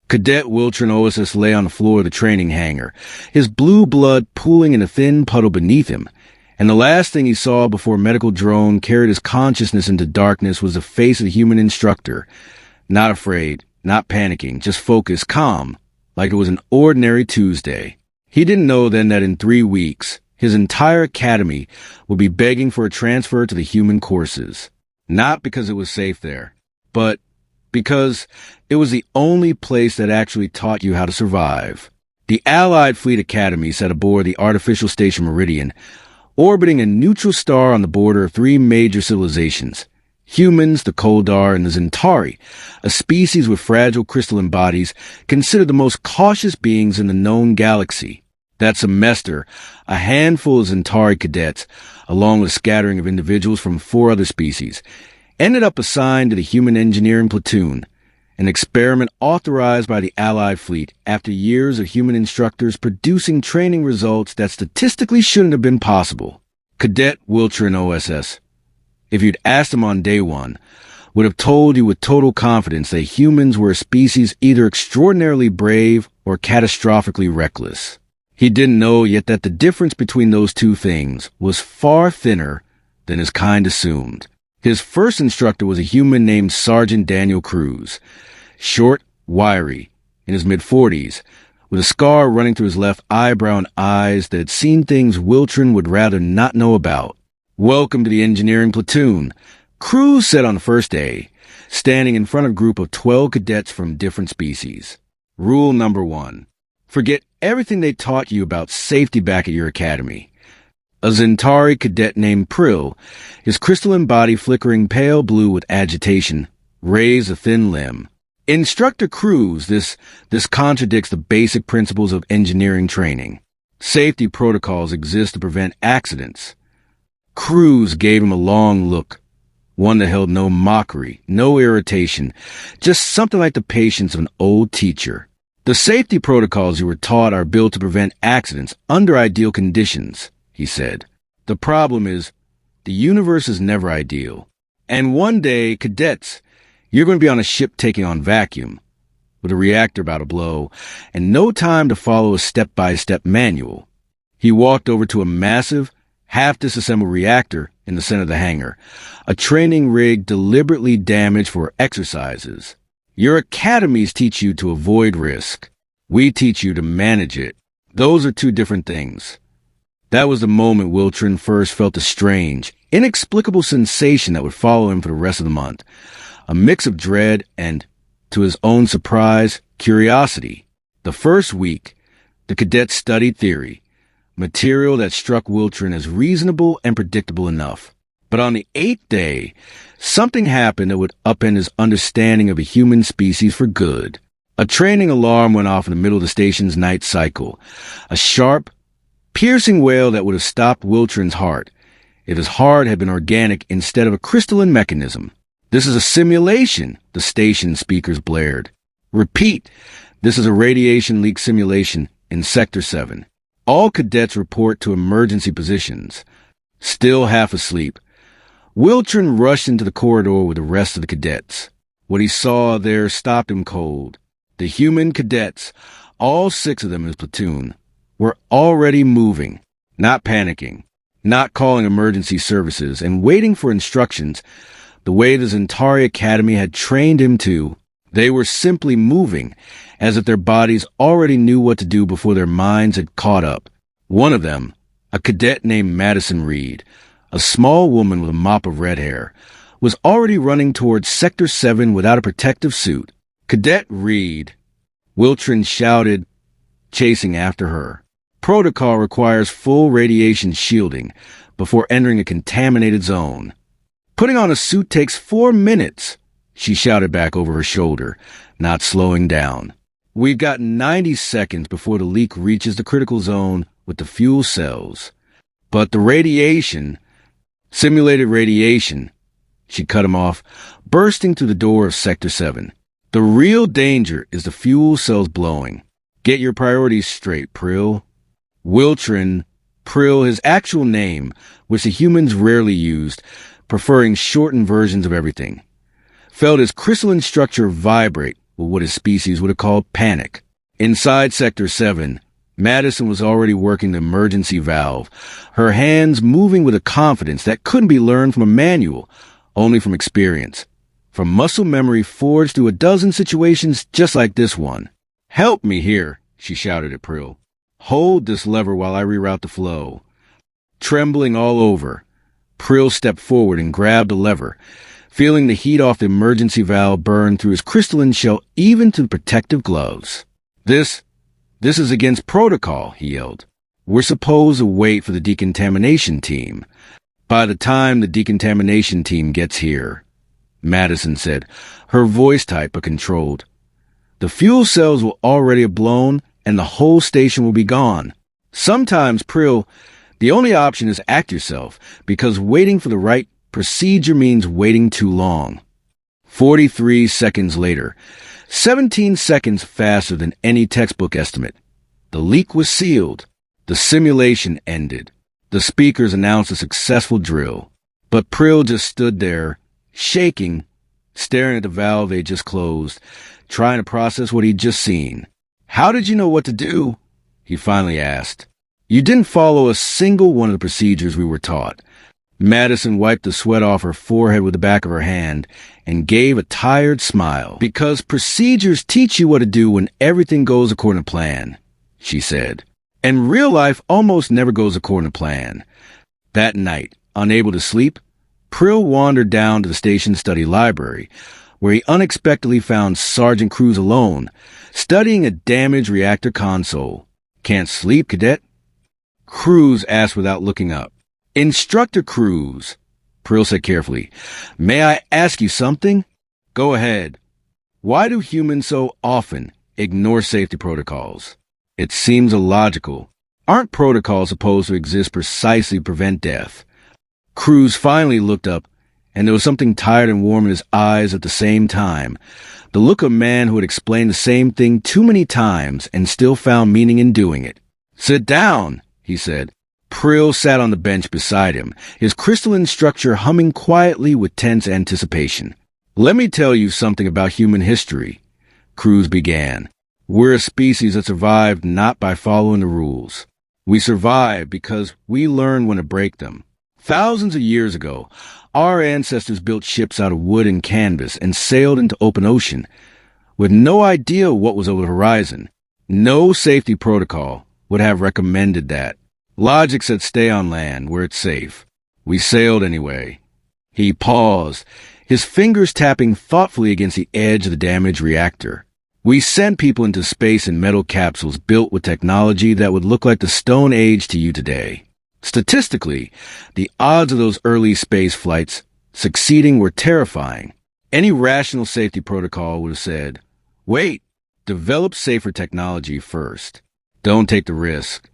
Cadet Wiltren Oss lay on the floor of the training hangar, his blue blood pooling in a thin puddle beneath him, and the last thing he saw before a medical drone carried his consciousness into darkness was the face of the human instructor. Not afraid, not panicking, just focused, calm, like it was an ordinary Tuesday. He didn't know then that in 3 weeks, his entire academy would be begging for a transfer to the human courses. Not because it was safe there, but because it was the only place that actually taught you how to survive. The Allied Fleet Academy sat aboard the artificial station Meridian, orbiting a neutral star on the border of 3 major civilizations: humans, the Koldar, and the Xintari, a species with fragile crystalline bodies considered the most cautious beings in the known galaxy. That semester, a handful of Xintari cadets, along with a scattering of individuals from 4 other species, ended up assigned to the Human Engineering Platoon, an experiment authorized by the Allied Fleet after years of human instructors producing training results that statistically shouldn't have been possible. Cadet Wiltren Oss, if you'd asked him on day 1, would have told you with total confidence that humans were a species either extraordinarily brave or catastrophically reckless. He didn't know yet that the difference between those two things was far thinner than his kind assumed. His first instructor was a human named Sergeant Daniel Cruz, short, wiry, in his mid-40s, with a scar running through his left eyebrow and eyes that had seen things Wiltren would rather not know about. "Welcome to the engineering platoon," Cruz said on the first day, standing in front of a group of 12 cadets from different species. Rule number 1. Forget everything they taught you about safety back at your academy. A Xintari cadet named Prill, his crystalline body flickering pale blue with agitation, raised a thin limb. "Instructor Cruz, this contradicts the basic principles of engineering training. Safety protocols exist to prevent accidents." Cruz gave him a long look, one that held no mockery, no irritation, just something like the patience of an old teacher. "The safety protocols you were taught are built to prevent accidents under ideal conditions," he said. "The problem is, the universe is never ideal. And one day, cadets, you're going to be on a ship taking on vacuum, with a reactor about to blow, and no time to follow a step-by-step manual." He walked over to a massive, half-disassembled reactor in the center of the hangar, a training rig deliberately damaged for exercises. "Your academies teach you to avoid risk. We teach you to manage it. Those are 2 different things." That was the moment Wiltren first felt a strange, inexplicable sensation that would follow him for the rest of the month. A mix of dread and, to his own surprise, curiosity. The first week, the cadets studied theory, material that struck Wiltren as reasonable and predictable enough. But on the 8th day, something happened that would upend his understanding of a human species for good. A training alarm went off in the middle of the station's night cycle. A sharp, piercing wail that would have stopped Wiltren's heart if his heart had been organic instead of a crystalline mechanism. "This is a simulation," the station speakers blared. "Repeat, this is a radiation leak simulation in Sector 7. All cadets report to emergency positions." Still half asleep, Wiltren rushed into the corridor with the rest of the cadets. What he saw there stopped him cold. The human cadets, all 6 of them in his platoon, were already moving, not panicking, not calling emergency services, and waiting for instructions the way the Xintari Academy had trained him to. They were simply moving, as if their bodies already knew what to do before their minds had caught up. One of them, a cadet named Madison Reed, a small woman with a mop of red hair, was already running towards Sector 7 without a protective suit. "Cadet Reed," Wiltren shouted, chasing after her. "Protocol requires full radiation shielding before entering a contaminated zone. Putting on a suit takes 4 minutes, she shouted back over her shoulder, not slowing down. "We've got 90 seconds before the leak reaches the critical zone with the fuel cells. But the radiation, simulated radiation," she cut him off, bursting through the door of Sector 7. "The real danger is the fuel cells blowing. Get your priorities straight, Prill." Wiltren, Prill, his actual name, which the humans rarely used, preferring shortened versions of everything, felt his crystalline structure vibrate what his species would have called panic. Inside Sector 7, Madison was already working the emergency valve, her hands moving with a confidence that couldn't be learned from a manual, only from experience. From muscle memory forged through a dozen situations just like this one. "Help me here," she shouted at Prill. "Hold this lever while I reroute the flow." Trembling all over, Prill stepped forward and grabbed the lever, feeling the heat off the emergency valve burn through his crystalline shell even to the protective gloves. This is against protocol," he yelled. "We're supposed to wait for the decontamination team. By the time the decontamination team gets here," Madison said, her voice tight but controlled, "the fuel cells will already have blown and the whole station will be gone. Sometimes, Prill, the only option is act yourself, because waiting for the right procedure means waiting too long." 43 seconds later, 17 seconds faster than any textbook estimate, the leak was sealed. The simulation ended. The speakers announced a successful drill. But Prill just stood there, shaking, staring at the valve they just closed, trying to process what he'd just seen. "How did you know what to do?" he finally asked. "You didn't follow a single one of the procedures we were taught." Madison wiped the sweat off her forehead with the back of her hand and gave a tired smile. "Because procedures teach you what to do when everything goes according to plan," she said. "And real life almost never goes according to plan." That night, unable to sleep, Prill wandered down to the station study library, where he unexpectedly found Sergeant Cruz alone, studying a damaged reactor console. "Can't sleep, Cadet?" Cruz asked without looking up. "Instructor Cruz," Prill said carefully, "may I ask you something?" "Go ahead." "Why do humans so often ignore safety protocols? It seems illogical. Aren't protocols supposed to exist precisely to prevent death?" Cruz finally looked up, and there was something tired and warm in his eyes at the same time. The look of a man who had explained the same thing too many times and still found meaning in doing it. "Sit down," he said. Prill sat on the bench beside him, his crystalline structure humming quietly with tense anticipation. "Let me tell you something about human history," Cruz began. "We're a species that survived not by following the rules. We survived because we learned when to break them. Thousands of years ago, our ancestors built ships out of wood and canvas and sailed into open ocean, with no idea what was over the horizon. No safety protocol would have recommended that. Logic said stay on land where it's safe. We sailed anyway." He paused, his fingers tapping thoughtfully against the edge of the damaged reactor. "We sent people into space in metal capsules built with technology that would look like the Stone Age to you today. Statistically, the odds of those early space flights succeeding were terrifying. Any rational safety protocol would have said, wait, develop safer technology first. Don't take the risk."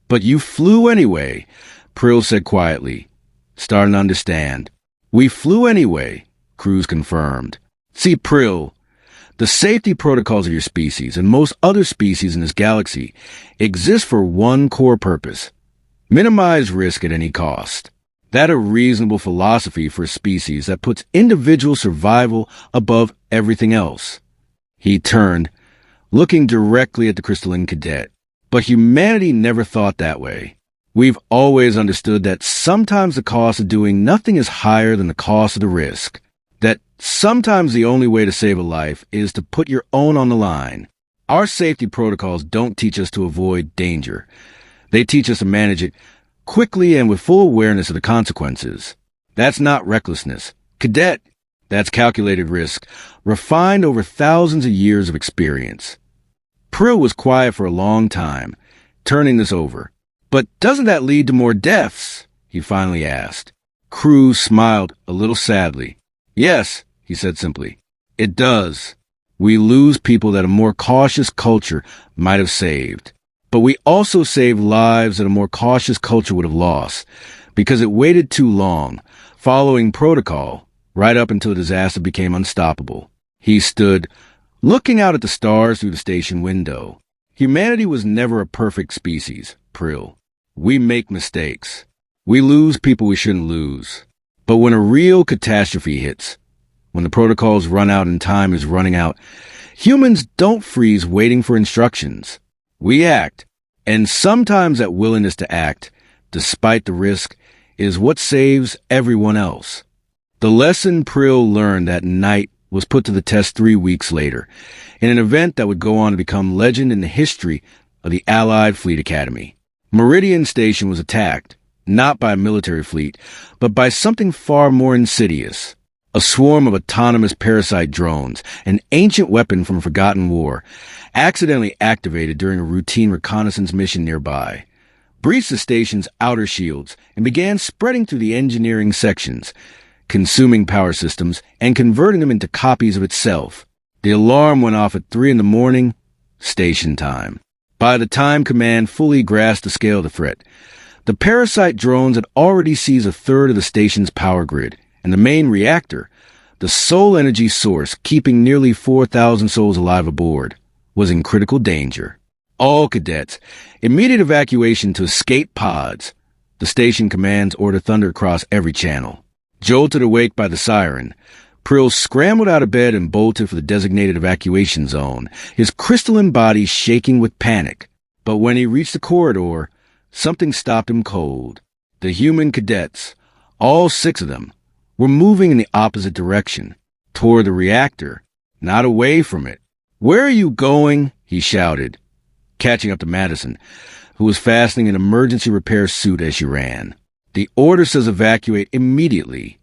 "But you flew anyway," Prill said quietly, starting to understand. "We flew anyway," Cruz confirmed. "See, Prill, the safety protocols of your species and most other species in this galaxy exist for one core purpose: minimize risk at any cost. That's a reasonable philosophy for a species that puts individual survival above everything else." He turned, looking directly at the crystalline cadet. "But humanity never thought that way. We've always understood that sometimes the cost of doing nothing is higher than the cost of the risk. That sometimes the only way to save a life is to put your own on the line. Our safety protocols don't teach us to avoid danger. They teach us to manage it quickly and with full awareness of the consequences. That's not recklessness. Cadet, that's calculated risk, refined over thousands of years of experience." Prill was quiet for a long time, turning this over. "But doesn't that lead to more deaths?" he finally asked. Cruz smiled a little sadly. "Yes," he said simply, "it does. We lose people that a more cautious culture might have saved. But we also save lives that a more cautious culture would have lost, because it waited too long, following protocol, right up until disaster became unstoppable." He stood, looking out at the stars through the station window. "Humanity was never a perfect species, Prill. We make mistakes. We lose people we shouldn't lose. But when a real catastrophe hits, When the protocols run out and time is running out, humans don't freeze waiting for instructions. We act, and sometimes that willingness to act, despite the risk, is what saves everyone else. The lesson Prill learned that night was put to the test 3 weeks later, in an event that would go on to become legend in the history of the Allied Fleet Academy. Meridian Station was attacked, not by a military fleet, but by something far more insidious. A swarm of autonomous parasite drones, an ancient weapon from a forgotten war, accidentally activated during a routine reconnaissance mission nearby, breached the station's outer shields and began spreading through the engineering sections, consuming power systems and converting them into copies of itself. The alarm went off at 3 a.m, station time. By the time command fully grasped the scale of the threat, the parasite drones had already seized a third of the station's power grid, and the main reactor, the sole energy source keeping nearly 4,000 souls alive aboard, was in critical danger. All cadets, immediate evacuation to escape pods. The station commands ordered thunder across every channel. Jolted awake by the siren, Prill scrambled out of bed and bolted for the designated evacuation zone, his crystalline body shaking with panic. But when he reached the corridor, something stopped him cold. The human cadets, all 6 of them, were moving in the opposite direction, toward the reactor, not away from it. "Where are you going?" he shouted, catching up to Madison, who was fastening an emergency repair suit as she ran. "The order says evacuate immediately."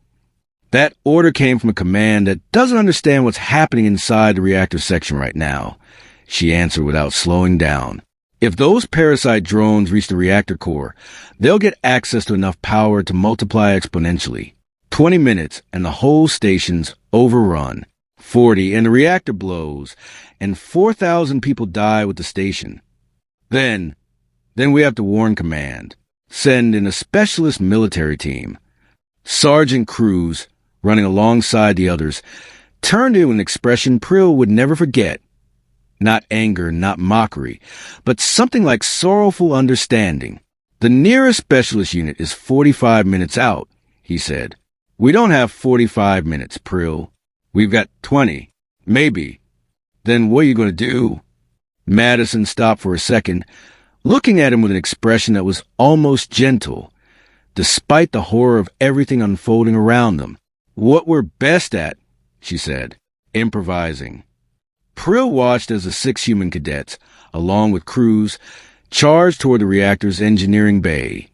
That order came from a command that doesn't understand what's happening inside the reactor section right now, she answered without slowing down. "If those parasite drones reach the reactor core, they'll get access to enough power to multiply exponentially. 20 minutes and the whole station's overrun. 40 and the reactor blows, and 4,000 people die with the station. Then we have to warn command. Send in a specialist military team." Sergeant Cruz, running alongside the others, turned to an expression Prill would never forget. Not anger, not mockery, but something like sorrowful understanding. "The nearest specialist unit is 45 minutes out," he said. "We don't have 45 minutes, Prill. We've got 20, maybe. Then what are you going to do?" Madison stopped for a second, looking at him with an expression that was almost gentle, despite the horror of everything unfolding around them. "What we're best at," she said, "improvising." Prill watched as the 6 human cadets, along with Cruz, charged toward the reactor's engineering bay,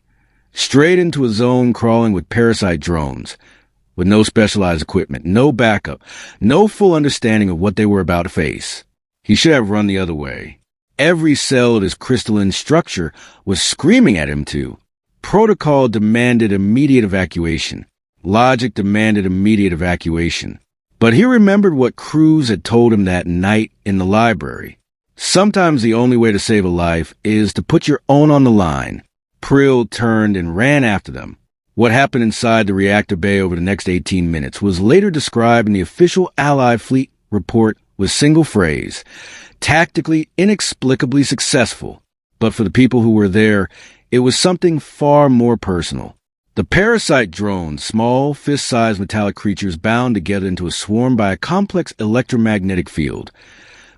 straight into a zone crawling with parasite drones, with no specialized equipment, no backup, no full understanding of what they were about to face. He should have run the other way. Every cell of his crystalline structure was screaming at him to. Protocol demanded immediate evacuation. Logic demanded immediate evacuation. But he remembered what Cruz had told him that night in the library. Sometimes the only way to save a life is to put your own on the line. Prill turned and ran after them. What happened inside the reactor bay over the next 18 minutes was later described in the official Allied Fleet report with single phrase, "Tactically, inexplicably successful." But for the people who were there, it was something far more personal. The parasite drones, small, fist-sized metallic creatures bound together into a swarm by a complex electromagnetic field,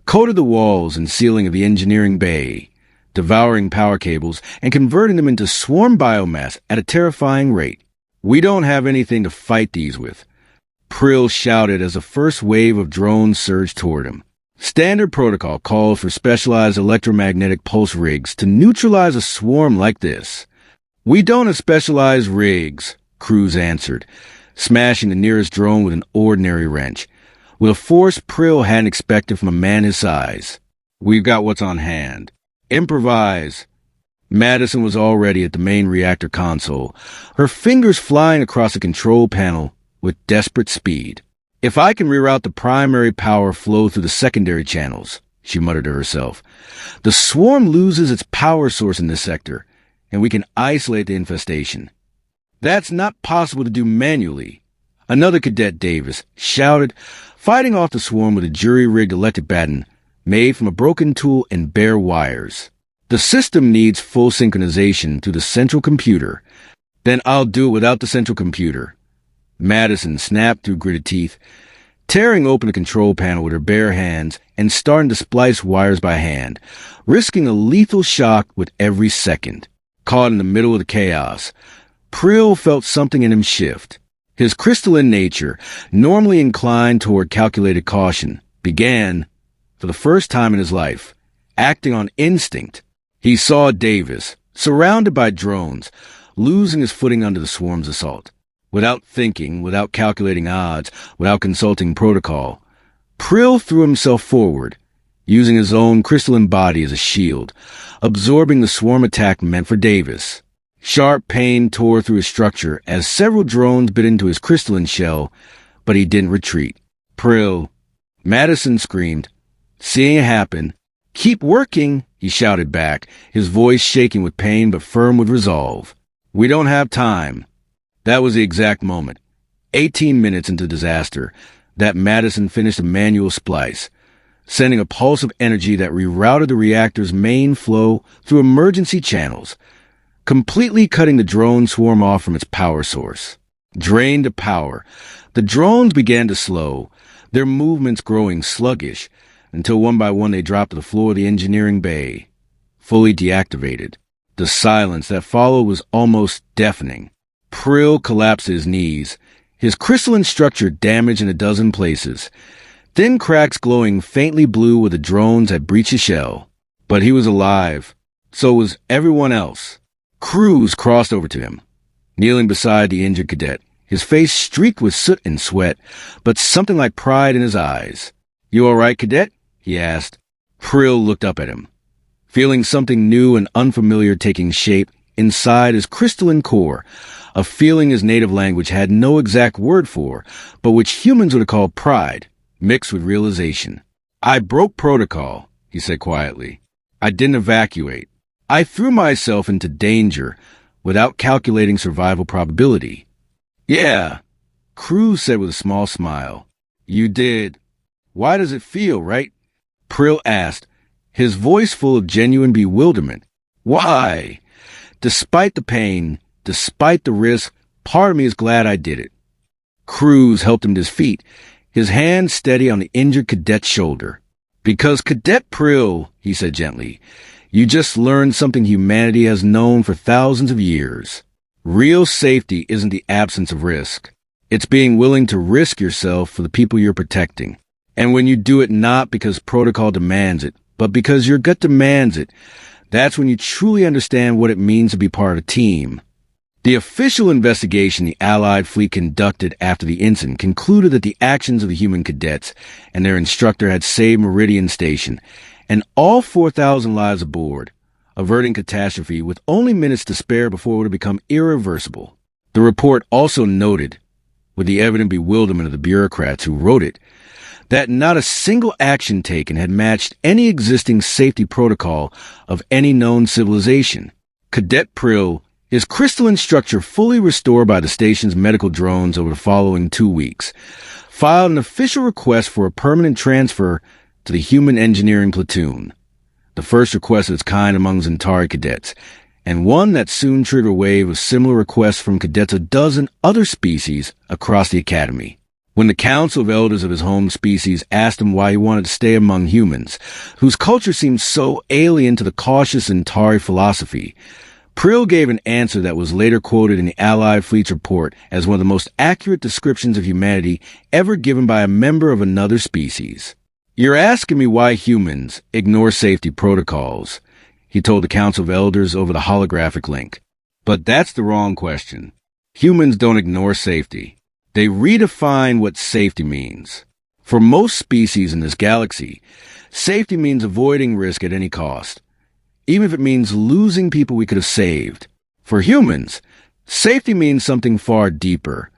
coated the walls and ceiling of the engineering bay, devouring power cables and converting them into swarm biomass at a terrifying rate. "We don't have anything to fight these with," Prill shouted as a first wave of drones surged toward him. Standard protocol calls for specialized electromagnetic pulse rigs to neutralize a swarm like this. "We don't have specialized rigs," Cruz answered, smashing the nearest drone with an ordinary wrench, with a force Prill hadn't expected from a man his size. "We've got what's on hand. Improvise." Madison was already at the main reactor console, her fingers flying across the control panel with desperate speed. "If I can reroute the primary power flow through the secondary channels," she muttered to herself, "the swarm loses its power source in this sector, and we can isolate the infestation." "That's not possible to do manually," another cadet, Davis, shouted, fighting off the swarm with a jury-rigged electric baton made from a broken tool and bare wires. "The system needs full synchronization through the central computer." "Then I'll do it without the central computer." Madison snapped through gritted teeth. tearing open the control panel with her bare hands and starting to splice wires by hand, risking a lethal shock with every second. Caught in the middle of the chaos, Prill felt something in him shift. His crystalline nature, normally inclined toward calculated caution, began, for the first time in his life, acting on instinct. He saw Davis, surrounded by drones, losing his footing under the swarm's assault. Without thinking, without calculating odds, without consulting protocol, Prill threw himself forward, using his own crystalline body as a shield, absorbing the swarm attack meant for Davis. Sharp pain tore through his structure as several drones bit into his crystalline shell, but he didn't retreat. Prill, Madison screamed, seeing it happen. "Keep working," he shouted back, his voice shaking with pain but firm with resolve. "We don't have time." That was the exact moment, 18 minutes into disaster, that Madison finished a manual splice, sending a pulse of energy that rerouted the reactor's main flow through emergency channels, completely cutting the drone swarm off from its power source. Drained of power, the drones began to slow, their movements growing sluggish, until one by one they dropped to the floor of the engineering bay, fully deactivated. The silence that followed was almost deafening. Prill collapsed to his knees, his crystalline structure damaged in a dozen places, thin cracks glowing faintly blue where the drones had breached his shell. But he was alive. So was everyone else. Cruz crossed over to him, kneeling beside the injured cadet, his face streaked with soot and sweat, but something like pride in his eyes. "You all right, cadet?" he asked. Prill looked up at him, feeling something new and unfamiliar taking shape inside his crystalline core, a feeling his native language had no exact word for, but which humans would have called pride, mixed with realization. "I broke protocol," he said quietly. "I didn't evacuate. I threw myself into danger without calculating survival probability." "Yeah," Cruz said with a small smile. "You did. Why does it feel, right?" Prill asked, his voice full of genuine bewilderment. "Why? Despite the pain, despite the risk, part of me is glad I did it." Cruz helped him to his feet, his hand steady on the injured cadet's shoulder. "Because Cadet Prill," he said gently, "you just learned something humanity has known for thousands of years. Real safety isn't the absence of risk. It's being willing to risk yourself for the people you're protecting. And when you do it not because protocol demands it, but because your gut demands it, that's when you truly understand what it means to be part of a team." The official investigation the Allied fleet conducted after the incident concluded that the actions of the human cadets and their instructor had saved Meridian Station and all 4,000 lives aboard, averting catastrophe with only minutes to spare before it would have become irreversible. The report also noted, with the evident bewilderment of the bureaucrats who wrote it, that not a single action taken had matched any existing safety protocol of any known civilization. Cadet Prill, his crystalline structure fully restored by the station's medical drones over the following 2 weeks, filed an official request for a permanent transfer to the human engineering platoon, the first request of its kind among Xintari cadets, and one that soon triggered a wave of similar requests from cadets of a dozen other species across the academy. When the council of elders of his home species asked him why he wanted to stay among humans, whose culture seemed so alien to the cautious Xintari philosophy, Prill gave an answer that was later quoted in the Allied fleet's report as one of the most accurate descriptions of humanity ever given by a member of another species. "You're asking me why humans ignore safety protocols," he told the council of elders over the holographic link. "But that's the wrong question. Humans don't ignore safety. They redefine what safety means. For most species in this galaxy, safety means avoiding risk at any cost, even if it means losing people we could have saved. For humans, safety means something far deeper,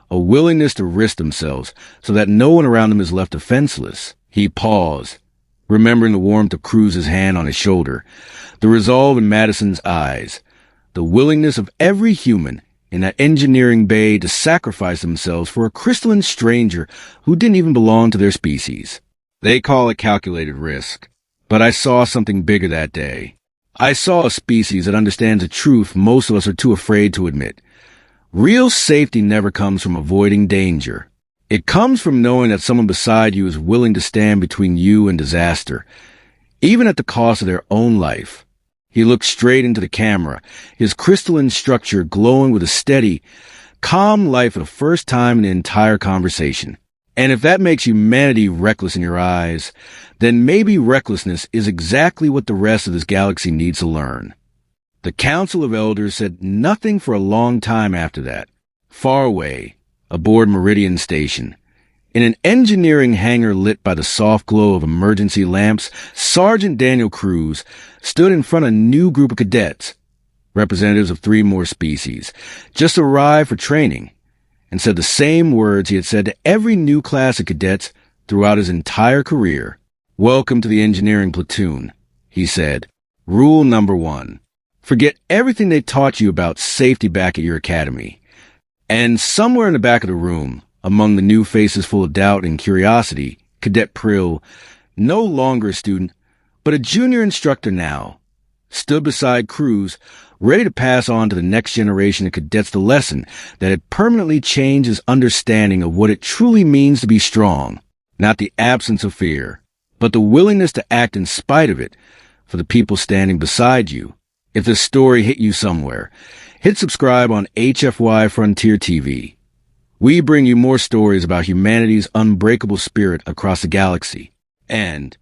a willingness to risk themselves so that no one around them is left defenseless." He paused, remembering the warmth of Cruz's hand on his shoulder, the resolve in Madison's eyes, the willingness of every human in that engineering bay to sacrifice themselves for a crystalline stranger who didn't even belong to their species. "They call it calculated risk, but I saw something bigger that day. I saw a species that understands a truth most of us are too afraid to admit. Real safety never comes from avoiding danger. It comes from knowing that someone beside you is willing to stand between you and disaster, even at the cost of their own life. He looked straight into the camera, his crystalline structure glowing with a steady, calm light for the first time in the entire conversation. And if that makes humanity reckless in your eyes, then maybe recklessness is exactly what the rest of this galaxy needs to learn. The Council of Elders said nothing for a long time after that. Far away, aboard Meridian Station, in an engineering hangar lit by the soft glow of emergency lamps, Sergeant Daniel Cruz stood in front of a new group of cadets, representatives of 3 more species, just arrived for training, and said the same words he had said to every new class of cadets throughout his entire career. "Welcome to the engineering platoon," he said. "Rule number 1. Forget everything they taught you about safety back at your academy." And somewhere in the back of the room, among the new faces full of doubt and curiosity, Cadet Prill, no longer a student, but a junior instructor now, stood beside Cruz, ready to pass on to the next generation of cadets the lesson that had permanently changed his understanding of what it truly means to be strong. Not the absence of fear, but the willingness to act in spite of it for the people standing beside you. If this story hit you somewhere, hit subscribe on HFY Frontier TV. We bring you more stories about humanity's unbreakable spirit across the galaxy. And